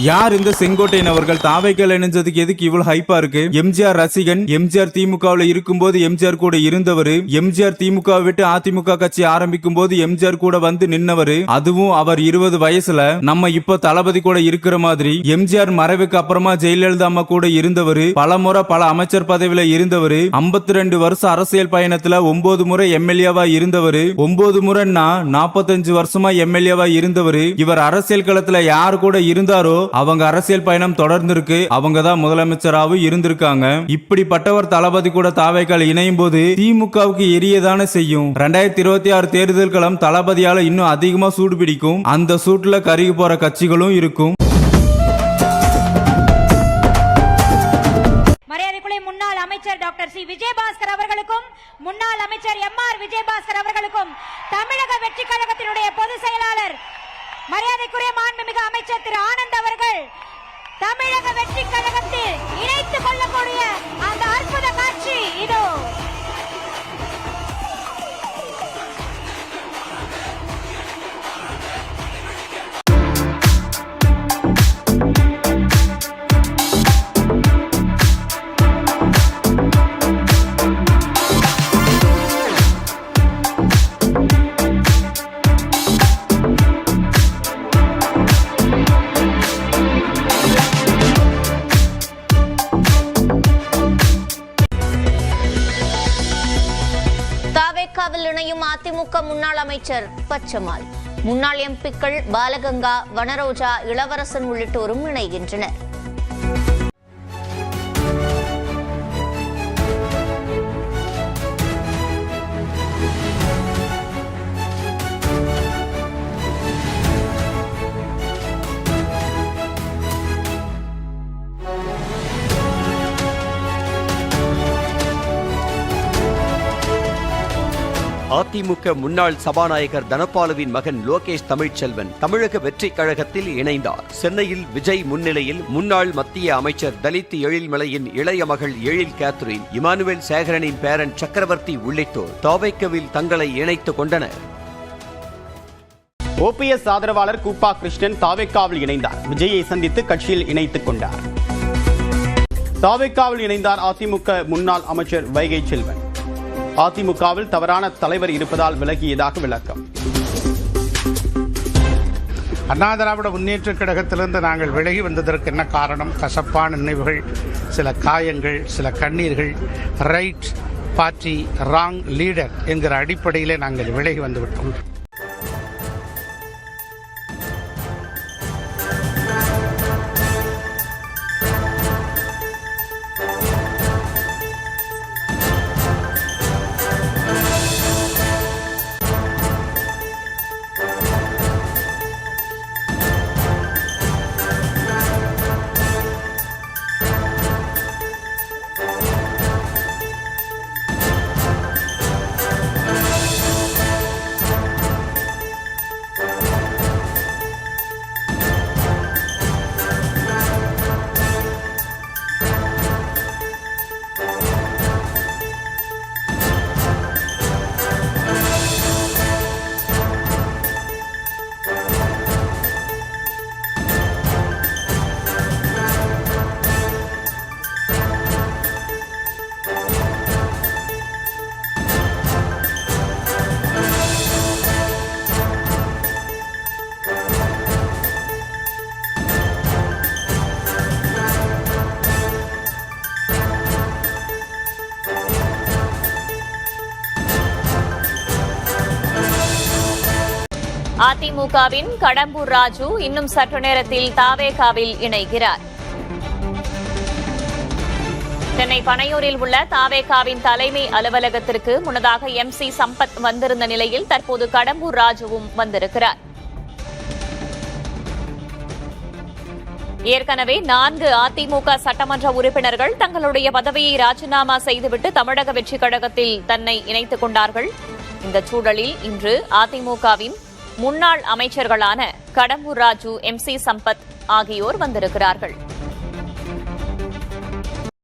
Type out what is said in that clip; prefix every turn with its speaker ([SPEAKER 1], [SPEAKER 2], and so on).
[SPEAKER 1] யார் இந்த செங்கோட்டையன் அவர்கள்? தாவைக்கால இணைஞ்சதுக்கு எதுக்கு இவ்வளவு ஹைப்பா இருக்கு? எம்ஜிஆர் ரசிகன். எம்ஜிஆர் திமுகவில் இருக்கும்போது எம்ஜிஆர் கூட இருந்தவர். எம்ஜிஆர் திமுக விட்டு அதிமுக கட்சி ஆரம்பிக்கும் போது எம்ஜிஆர் கூட வந்து நின்னவர். அதுவும் அவர் 20 வயசுல. நம்ம இப்ப தளபதி கூட இருக்கிற மாதிரி. எம்ஜிஆர் மறைவுக்கு அப்புறமா ஜெயலலிதா அம்மா கூட இருந்தவர். பல முறை பல அமைச்சர் பதவியில இருந்தவர். 52 வருஷம் அரசியல் பயணத்துல 9 முறை எம்எல்ஏவா இருந்தவர். 9 முறைன்னா 45 வருஷமா எம்எல்ஏவா இருந்தவர். இவர் அரசியல் களத்துல யார் கூட இருந்தாரோ அவங்க அரசியல் பயணம் தொடர்ந்து இருக்கு. அவங்க தான் முதலமைச்சராகவும் இருந்திருக்காங்க. இப்படிப்பட்டவர் தளபதி கூட தாவைக்கால் இணையும் போது திமுகவுக்கு எரியதானே செய்யும். 2026 தேர்தல் களம் தளபதியால இன்னும் அதிகமா சூடு பிடிக்கும். அந்த சூட்டுல கருகி போற கட்சிகளும் இருக்கும்.
[SPEAKER 2] மரியாதைக்குரிய முன்னாள் அமைச்சர் டாக்டர் சி விஜயபாஸ்கர் அவர்களுக்கும் முன்னாள் அமைச்சர் எம்.ஆர். விஜயபாஸ்கர் அவர்களுக்கும் தமிழக வெற்றி கழகத்தினுடைய பொதுச் செயலாளர் மரியாதைக்குரிய மாண்புமிகு அமைச்சர் திரு ஆனந்த் அவர்கள் தமிழக வெற்றி கழகத்தில் இணைத்துக் கொள்ளக்கூடிய அந்த அற்புத காட்சி இதோ.
[SPEAKER 3] இணையும் அதிமுக முன்னாள் அமைச்சர் பச்சமால், முன்னாள் எம்பிக்கள் பாலகங்கா, வனரோஜா, இளவரசன் உள்ளிட்டோரும் இணைகின்றனர்.
[SPEAKER 4] அதிமுக முன்னாள் சபாநாயகர் தனபாலுவின் மகன் லோகேஷ் தமிழ்ச்செல்வன் தமிழக வெற்றி கழகத்தில் இணைந்தார். சென்னையில் விஜய் முன்னிலையில் முன்னாள் மத்திய அமைச்சர் தலித் எழில்மலையின் இளைய மகள் எழில் கேத்ரின், இமானுவேல் சேகரனின் பேரன் சக்கரவர்த்தி உள்ளிட்டோர் தாவைக்கவில் தங்களை இணைத்துக் கொண்டனர்.
[SPEAKER 5] ஓபிஎஸ் ஆதரவாளர் கூப்பா கிருஷ்ணன் தாவைக்காவில் இணைந்தார். விஜயை சந்தித்து கட்சியில் இணைத்துக் கொண்டார். தாவைக்காவில் இணைந்தார் அதிமுக முன்னாள் அமைச்சர் வைகை செல்வன். அதிமுகவில் தவறான தலைவர் இருப்பதால் விலகியதாக விளக்கம்.
[SPEAKER 6] அண்ணா திராவிட முன்னேற்ற கழகத்திலிருந்து நாங்கள் விலகி வந்ததற்கு என்ன காரணம்? கசப்பான நினைவுகள், சில காயங்கள், சில கண்ணீர்கள், ரைட் பார்ட்டி ராங் லீடர் என்கிற அடிப்படையிலே நாங்கள் விலகி வந்துவிட்டோம்.
[SPEAKER 3] அதிமுகவின் கடம்பூர் ராஜு இன்னும் சற்று நேரத்தில் தாவேகாவில் இணைகிறார். சென்னை பனையூரில் உள்ள தாவேகாவின் தலைமை அலுவலகத்திற்கு முன்னதாக MC சம்பத் வந்திருந்த நிலையில் தற்போது கடம்பூர் ராஜுவும் வந்திருக்கிறார். ஏற்கனவே 4 அதிமுக சட்டமன்ற உறுப்பினர்கள் தங்களுடைய பதவியை ராஜினாமா செய்துவிட்டு தமிழக வெற்றி கழகத்தில் தன்னை இணைத்துக் கொண்டார்கள். இந்த சூழலில் இன்று அதிமுகவின் முன்னாள் அமைச்சர்களான கடம்பூர் ராஜு, MC சம்பத் ஆகியோர் வந்திருக்கிறார்கள்.